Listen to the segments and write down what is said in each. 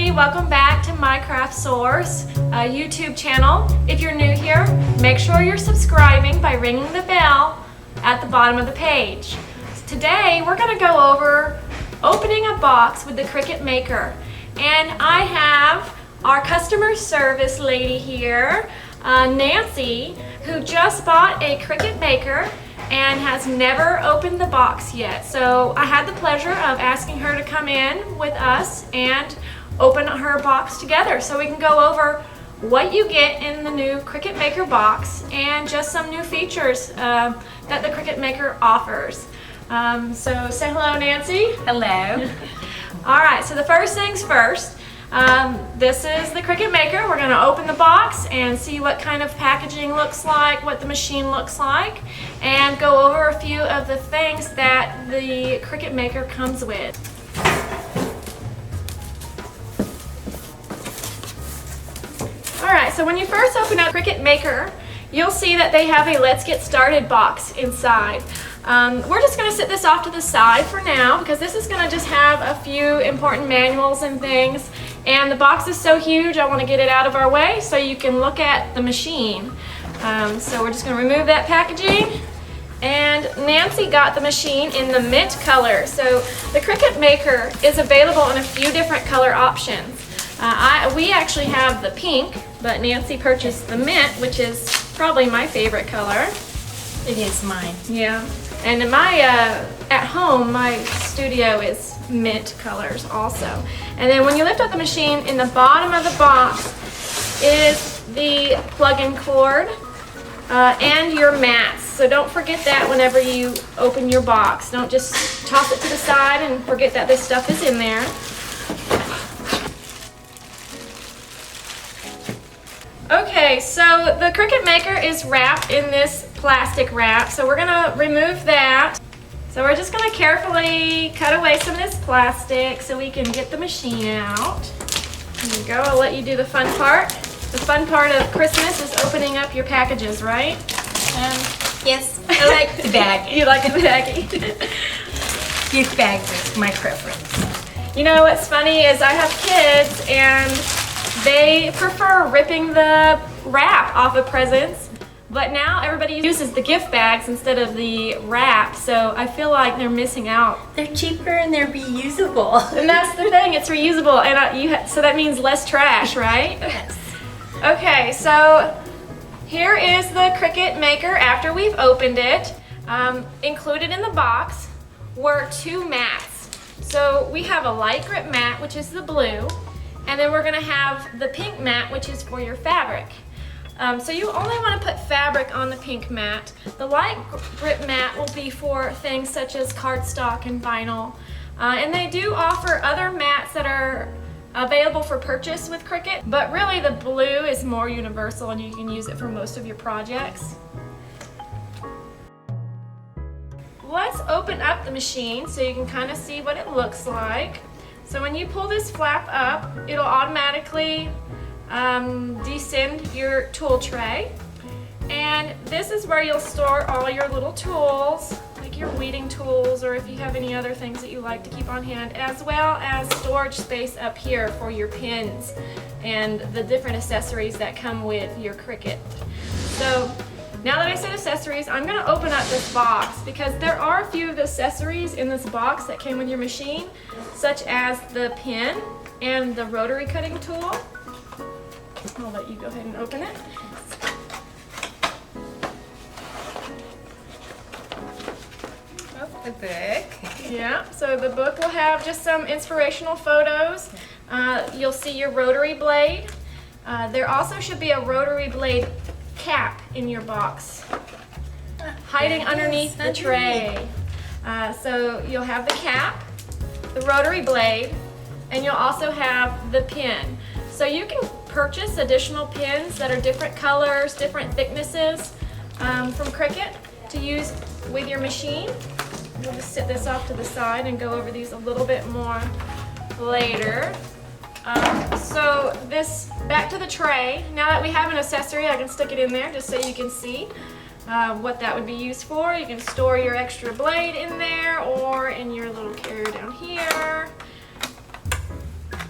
everybody, welcome back to My Craft Source YouTube channel. If you're new here, make sure you're subscribing by ringing the bell at the bottom of the page. Today we're going to go over opening a box with the Cricut Maker, and I have our customer service lady here, Nancy, who just bought a Cricut Maker and has never opened the box yet. So I had the pleasure of asking her to come in with us and open her box together so we can go over what you get in the new Cricut Maker box and just some new features that the Cricut Maker offers. So say hello, Nancy. Hello. All right, so the first things first. This is the Cricut Maker. We're going to open the box and see what kind of packaging looks like, what the machine looks like, and go over a few of the things that the Cricut Maker comes with. Alright, so when you first open up Cricut Maker, you'll see that they have a Let's Get Started box inside. We're just going to set this off to the side for now because this is going to just have a few important manuals and things. And the box is so huge, I want to get it out of our way so you can look at the machine. So we're just going to remove that packaging. And Nancy got the machine in the mint color. So the Cricut Maker is available in a few different color options. We actually have the pink, but Nancy purchased the mint, which is probably my favorite color. It is mine. Yeah. And in my, at home, my studio is mint colors also. And then when you lift up the machine, in the bottom of the box is the plug-in cord and your mats. So don't forget that whenever you open your box. Don't just toss it to the side and forget that this stuff is in there. Okay, so the Cricut Maker is wrapped in this plastic wrap, so we're going to remove that. So we're just going to carefully cut away some of this plastic so we can get the machine out. There you go. I'll let you do the fun part. The fun part of Christmas is opening up your packages, right? Yes, I like the bag. You like the baggie? Gift bags is my preference. You know what's funny is I have kids and they prefer ripping the wrap off of presents, but now everybody uses the gift bags instead of the wrap, so I feel like they're missing out. They're cheaper and they're reusable. And that's the thing, it's reusable, and so that means less trash, right? Yes. Okay, so here is the Cricut Maker after we've opened it. Included in the box were two mats. So we have a light grip mat, which is the blue, and then we're going to have the pink mat, which is for your fabric. So you only want to put fabric on the pink mat. The light grip mat will be for things such as cardstock and vinyl. And they do offer other mats that are available for purchase with Cricut, but really the blue is more universal and you can use it for most of your projects. Let's open up the machine so you can kind of see what it looks like. So when you pull this flap up, it'll automatically descend your tool tray. And this is where you'll store all your little tools, like your weeding tools, or if you have any other things that you like to keep on hand, as well as storage space up here for your pins and the different accessories that come with your Cricut. So now that I said accessories, I'm going to open up this box because there are a few of the accessories in this box that came with your machine, such as the pin and the rotary cutting tool. I'll let you go ahead and open it. Oh, the book. Yeah, so the book will have just some inspirational photos. You'll see your rotary blade. There also should be a rotary blade cap in your box, hiding underneath the tray. So you'll have the cap, the rotary blade, and you'll also have the pin. So you can purchase additional pins that are different colors, different thicknesses from Cricut to use with your machine. We'll just set this off to the side and go over these a little bit more later. So this, back to the tray. Now that we have an accessory, I can stick it in there just so you can see what that would be used for. You can store your extra blade in there or in your little carrier down here.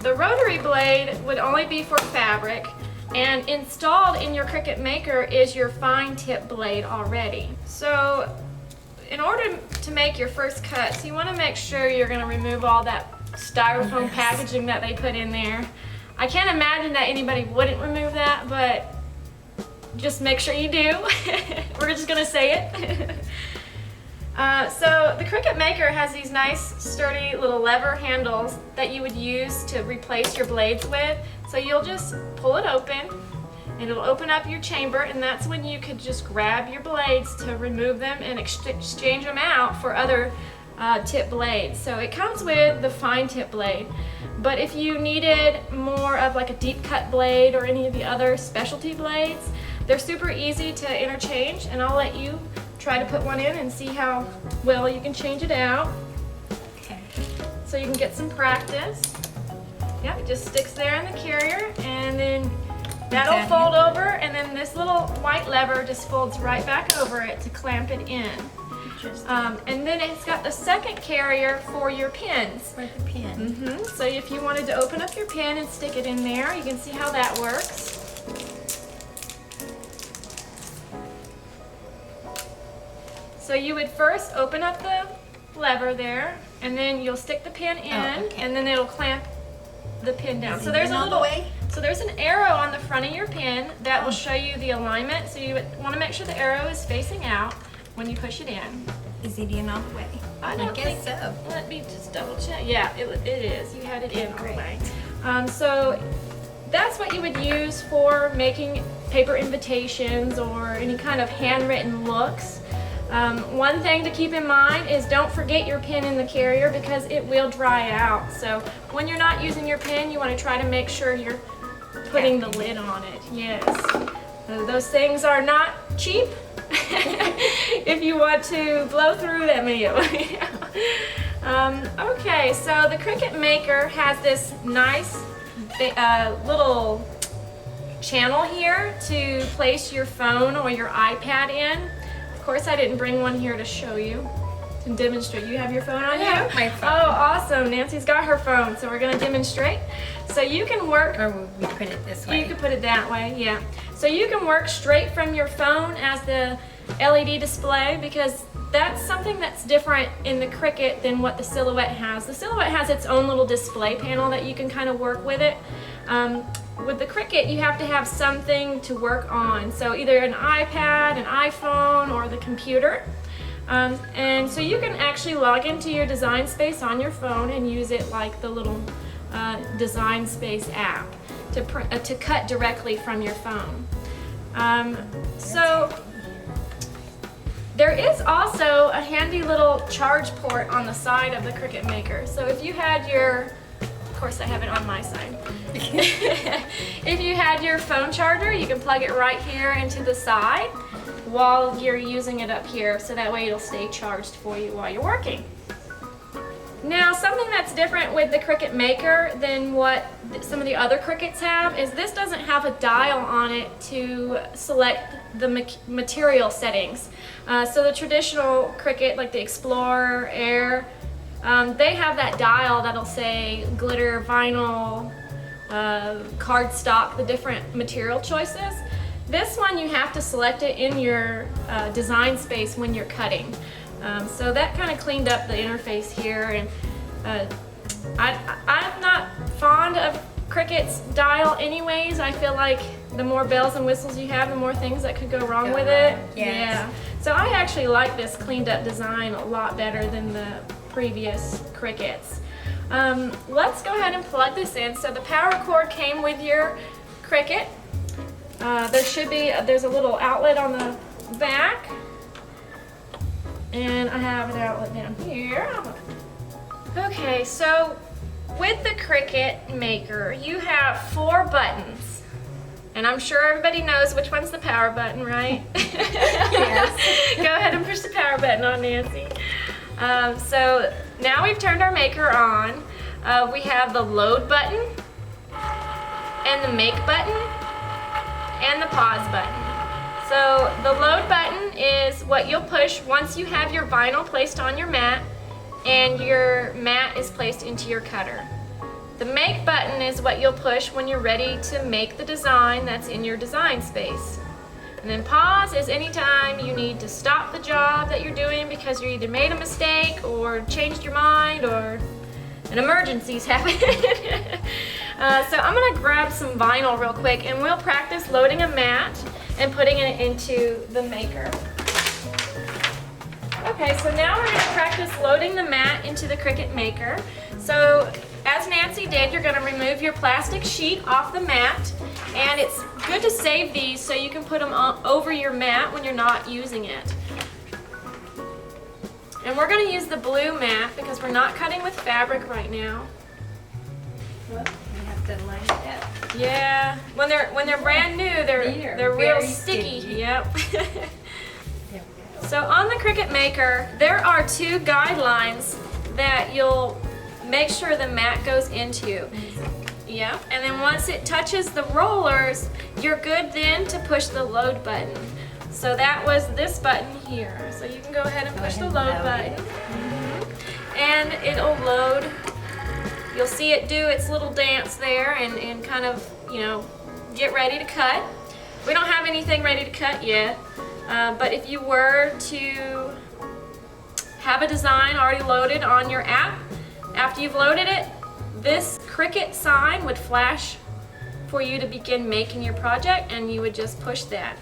The rotary blade would only be for fabric, and installed in your Cricut Maker is your fine tip blade already. So in order to make your first cuts, you want to make sure you're going to remove all that styrofoam packaging that they put in there. I can't imagine that anybody wouldn't remove that, but just make sure you do. We're just going to say it. So the Cricut Maker has these nice sturdy little lever handles that you would use to replace your blades with. So you'll just pull it open and it'll open up your chamber, and that's when you could just grab your blades to remove them and exchange them out for other tip blades. So it comes with the fine tip blade, but if you needed more of like a deep cut blade or any of the other specialty blades, they're super easy to interchange, and I'll let you try to put one in and see how well you can change it out. Okay. So you can get some practice. Yeah, it just sticks there in the carrier, and then that'll fold over, and then this little white lever just folds right back over it to clamp it in. And then it's got the second carrier for your pins. For the pin. So if you wanted to open up your pin and stick it in there, you can see how that works. So you would first open up the lever there, and then you'll stick the pin in, and then it'll clamp the pin down. So there's a little So there's an arrow on the front of your pin that will show you the alignment. So you want to make sure the arrow is facing out when you push it in. Is it in all the way? I guess so. Let me just double check. Yeah, it is. You had it in all the way. So that's what you would use for making paper invitations or any kind of handwritten looks. One thing to keep in mind is don't forget your pin in the carrier because it will dry out. So when you're not using your pin, you want to try to make sure you're putting the lid on it. Yes. Those things are not cheap if you want to blow through them. Okay, so the Cricut Maker has this nice little channel here to place your phone or your iPad in. Of course, I didn't bring one here to show you, to demonstrate. You have your phone on you? My phone. Oh, awesome. Nancy's got her phone, so we're going to demonstrate. So you can work... Or would we put it this way? You can put it that way, yeah. So you can work straight from your phone as the LED display, because that's something that's different in the Cricut than what the Silhouette has. The Silhouette has its own little display panel that you can kind of work with it. With the Cricut, you have to have something to work on. So either an iPad, an iPhone, or the computer. And so you can actually log into your Design Space on your phone and use it like the little Design Space app to cut directly from your phone. So there is also a handy little charge port on the side of the Cricut Maker. So if you had your, of course I have it on my side. If you had your phone charger, you can plug it right here into the side while you're using it up here, so that way it'll stay charged for you while you're working. Now, something that's different with the Cricut Maker than what some of the other Cricuts have is this doesn't have a dial on it to select the material settings. So the traditional Cricut, like the Explorer, Air, they have that dial that'll say glitter, vinyl, cardstock, the different material choices. This one you have to select it in your Design Space when you're cutting. So that kind of cleaned up the interface here, and I'm not fond of Cricut's dial anyways. I feel like the more bells and whistles you have, the more things that could go wrong with it. Yes. Yeah. So I actually like this cleaned up design a lot better than the previous Cricuts. Let's go ahead and plug this in. So the power cord came with your Cricut. There's a little outlet on the back, and I have an outlet down here. Okay, so with the Cricut Maker, you have 4 buttons, and I'm sure everybody knows which one's the power button, right? Yes. Go ahead and push the power button on, Nancy. So now we've turned our Maker on. We have the load button, and the make button, and the pause button. So the load button is what you'll push once you have your vinyl placed on your mat and your mat is placed into your cutter. The make button is what you'll push when you're ready to make the design that's in your design space. And then pause is anytime you need to stop the job that you're doing because you either made a mistake or changed your mind or an emergency's happened. So I'm gonna grab some vinyl real quick and we'll practice loading a mat and putting it into the maker. Okay, so now we're gonna practice loading the mat into the Cricut Maker. So as Nancy did, you're gonna remove your plastic sheet off the mat, and it's good to save these so you can put them over your mat when you're not using it. And we're gonna use the blue mat because we're not cutting with fabric right now. Well, you have to line it up. Yeah, when they're brand new, they're real very sticky. sticky. Yep. There we go. So on the Cricut Maker, there are 2 guidelines that you'll make sure the mat goes into. Yeah, and then once it touches the rollers, you're good then to push the load button. So that was this button here. So you can go ahead and push the load button. And it'll load. You'll see it do its little dance there and kind of, you know, get ready to cut. We don't have anything ready to cut yet, but if you were to have a design already loaded on your app, after you've loaded it, this Cricut sign would flash for you to begin making your project, and you would just push that.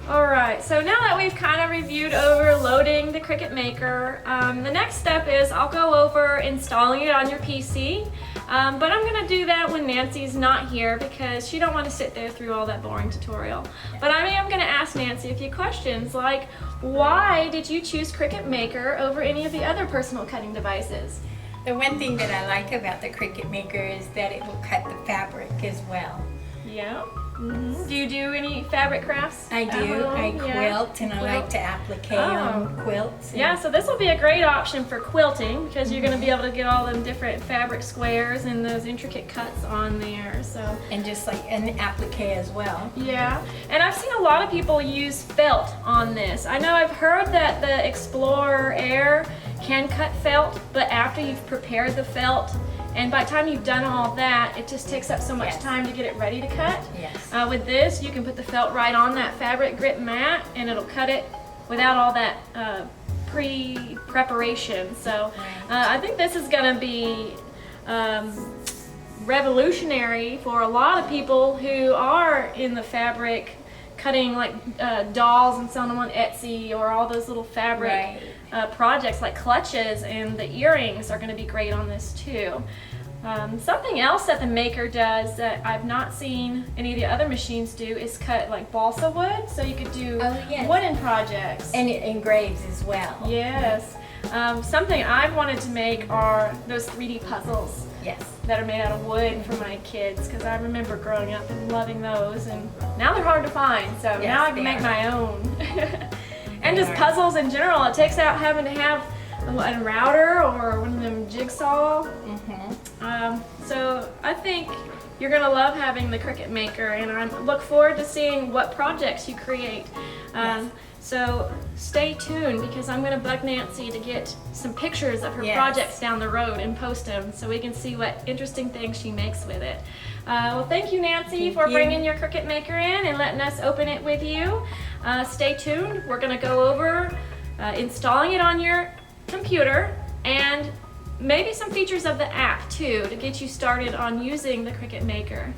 Alright, so now that we've kind of reviewed over loading the Cricut Maker, the next step is I'll go over installing it on your PC, but I'm going to do that when Nancy's not here because she don't want to sit there through all that boring tutorial. But I am going to ask Nancy a few questions like, why did you choose Cricut Maker over any of the other personal cutting devices? The one thing that I like about the Cricut Maker is that it will cut the fabric as well. Yeah. Do you do any fabric crafts? I do. at home? I Yeah. quilt and I Quilt. like to applique on quilts. Yeah, so this will be a great option for quilting because you're going to be able to get all them different fabric squares and those intricate cuts on there. So And just like an applique as well. yeah, and I've seen a lot of people use felt on this. I know I've heard that the Explorer Air can cut felt, but after you've prepared the felt and by the time you've done all that, it just takes up so much Yes. time to get it ready to cut. Yes. With this, you can put the felt right on that fabric grip mat and it'll cut it without all that pre-preparation. So I think this is going to be revolutionary for a lot of people who are in the fabric cutting like dolls and selling them on Etsy or all those little fabric projects like clutches, and the earrings are going to be great on this too. Something else that the Maker does that I've not seen any of the other machines do is cut like balsa wood, so you could do wooden projects. And it engraves as well. Yes. Something I've wanted to make are those 3D puzzles. Yes. That are made out of wood for my kids, because I remember growing up and loving those, and now they're hard to find, so now I can make my own. And just puzzles in general, it takes out having to have a router or one of them jigsaw. So I think you're going to love having the Cricut Maker, and I look forward to seeing what projects you create. So stay tuned because I'm going to bug Nancy to get some pictures of her projects down the road and post them so we can see what interesting things she makes with it. Well, thank you, Nancy, for bringing your Cricut Maker in and letting us open it with you. Stay tuned. We're going to go over installing it on your computer and maybe some features of the app too to get you started on using the Cricut Maker.